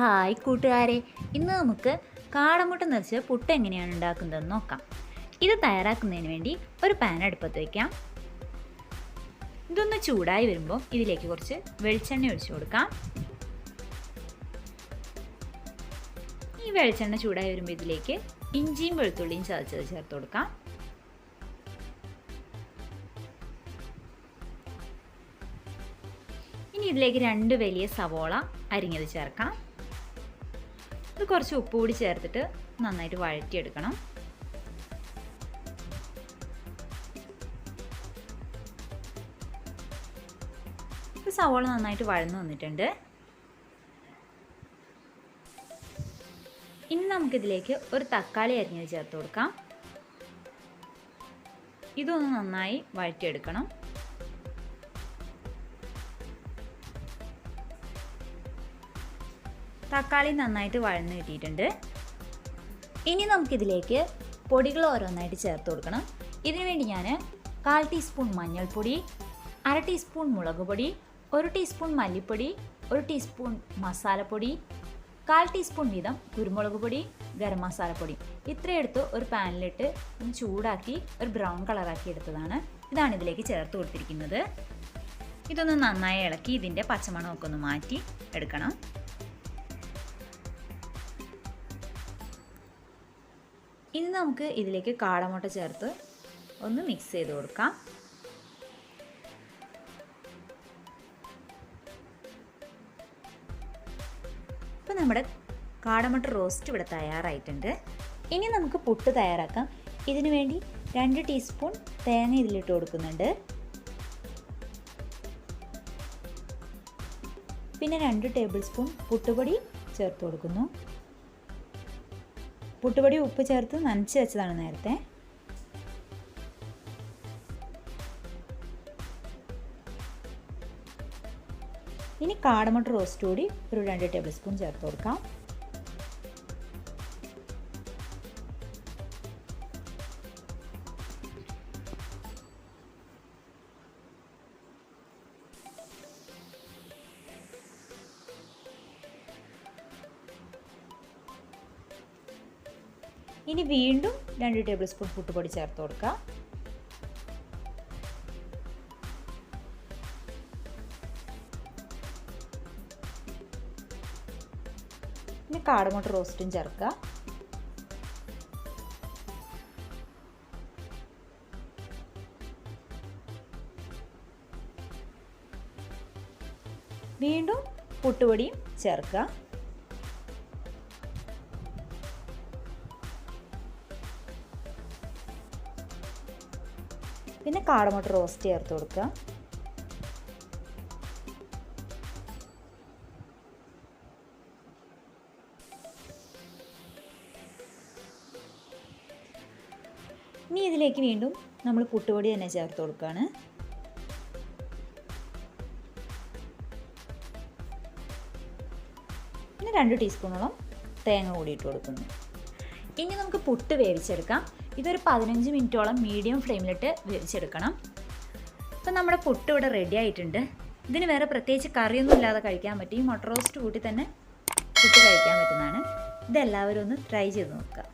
Hi കൂട്ടുകാരെ, ഇന്ന് നമുക്ക് കാടമുട്ട നിറച്ച് പുട്ട് എങ്ങനെയാണ് ഉണ്ടാക്കുന്നതെന്ന് നോക്കാം. ഇത് തയ്യാറാക്കുന്നതിന് വേണ്ടി ഒരു പാൻ അടുപ്പത്ത് വയ്ക്കാം. ഇതൊന്ന് ചൂടായി വരുമ്പോൾ ഇതിലേക്ക് കുറച്ച് വെളിച്ചെണ്ണ ഒഴിച്ചു കൊടുക്കാം. ഈ വെളിച്ചെണ്ണ ചൂടായി വരുമ്പോൾ ഇതിലേക്ക് ഇഞ്ചിയും വെളുത്തുള്ളിയും ചതച്ചത് ചേർത്ത് കൊടുക്കാം. ഇനി ഇതിലേക്ക് 2 വലിയ സവോള അരിഞ്ഞത് ചേർക്കാം. ഇത് കുറച്ച് ഉപ്പ് കൂടി ചേർത്തിട്ട് നന്നായിട്ട് വഴറ്റിയെടുക്കണം. സവോള നന്നായിട്ട് വഴന്നു വന്നിട്ടുണ്ട്. ഇനി നമുക്കിതിലേക്ക് ഒരു തക്കാളി അരിഞ്ഞത് ചേർത്ത് കൊടുക്കാം. ഇതൊന്ന് നന്നായി വഴറ്റിയെടുക്കണം. തക്കാളി നന്നായിട്ട് വഴന്ന് കിട്ടിയിട്ടുണ്ട്. ഇനി നമുക്കിതിലേക്ക് പൊടികൾ ഓരോന്നായിട്ട് ചേർത്ത് കൊടുക്കണം. ഇതിനുവേണ്ടി ഞാൻ 1/4 ടീസ്പൂൺ മഞ്ഞൾപ്പൊടി, 1/2 ടീസ്പൂൺ മുളക് പൊടി, 1 ടീസ്പൂൺ മല്ലിപ്പൊടി, 1 ടീസ്പൂൺ മസാലപ്പൊടി, 1/4 ടീസ്പൂൺ വീതം കുരുമുളക് പൊടി, ഗരം മസാലപ്പൊടി ഇത്രയും എടുത്ത് ഒരു പാനിലിട്ട് ഒന്ന് ചൂടാക്കി ഒരു ബ്രൗൺ കളറാക്കി എടുത്തതാണ്. ഇതാണ് ഇതിലേക്ക് ചേർത്ത് കൊടുത്തിരിക്കുന്നത്. ഇതൊന്ന് നന്നായി ഇളക്കി ഇതിൻ്റെ പച്ചമണമൊക്കെ ഒന്ന് മാറ്റി എടുക്കണം. ഇനി നമുക്ക് ഇതിലേക്ക് കാടമുട്ട ചേർത്ത് ഒന്ന് മിക്സ് ചെയ്ത് കൊടുക്കാം. ഇപ്പം നമ്മുടെ കാടമുട്ട റോസ്റ്റ് ഇവിടെ തയ്യാറായിട്ടുണ്ട്. ഇനി നമുക്ക് പുട്ട് തയ്യാറാക്കാം. ഇതിനു വേണ്ടി 2 ടീസ്പൂൺ തേങ്ങ ഇതിലിട്ട് കൊടുക്കുന്നുണ്ട്. പിന്നെ 2 ടേബിൾ സ്പൂൺ പുട്ടുപൊടി ചേർത്ത് കൊടുക്കുന്നു. പുട്ടുപൊടി ഉപ്പ് ചേർത്ത് നനച്ച് വെച്ചതാണ് നേരത്തെ. ഇനി കാടമുട്ട റോസ്റ്റ് കൂടി ഒരു 2 ടേബിൾ സ്പൂൺ ചേർത്ത് കൊടുക്കാം. ഇനി വീണ്ടും 2 ടേബിൾ സ്പൂൺ പുട്ടുപൊടി ചേർത്ത് കൊടുക്കാം. ഇനി കാടമുട്ട റോസ്റ്റും ചേർക്കുക. വീണ്ടും പുട്ടുപൊടിയും ചേർക്കുക. പിന്നെ കാടമുട്ട റോസ്റ്റ് ചേർത്ത് കൊടുക്കുക. ഇനി ഇതിലേക്ക് വീണ്ടും നമ്മൾ പുട്ടുപൊടി തന്നെ ചേർത്ത് കൊടുക്കുകയാണ്. പിന്നെ 2 ടീസ്പൂണോളം തേങ്ങ കൂടി ഇട്ട് കൊടുക്കുന്നു. ഇനി നമുക്ക് പുട്ട് വേവിച്ചെടുക്കാം. ഇതൊരു 15 മിനിറ്റോളം മീഡിയം ഫ്ലെയിമിലിട്ട് വേവിച്ചെടുക്കണം. ഇപ്പം നമ്മുടെ പുട്ട് ഇവിടെ റെഡി ആയിട്ടുണ്ട്. ഇതിന് വേറെ പ്രത്യേകിച്ച് കറിയൊന്നും ഇല്ലാതെ കഴിക്കാൻ പറ്റും. ഈ മുട്ട റോസ്റ്റ് കൂട്ടി തന്നെ പുട്ട് കഴിക്കാൻ പറ്റുന്നതാണ്. ഇതെല്ലാവരും ഒന്ന് ട്രൈ ചെയ്ത് നോക്കുക.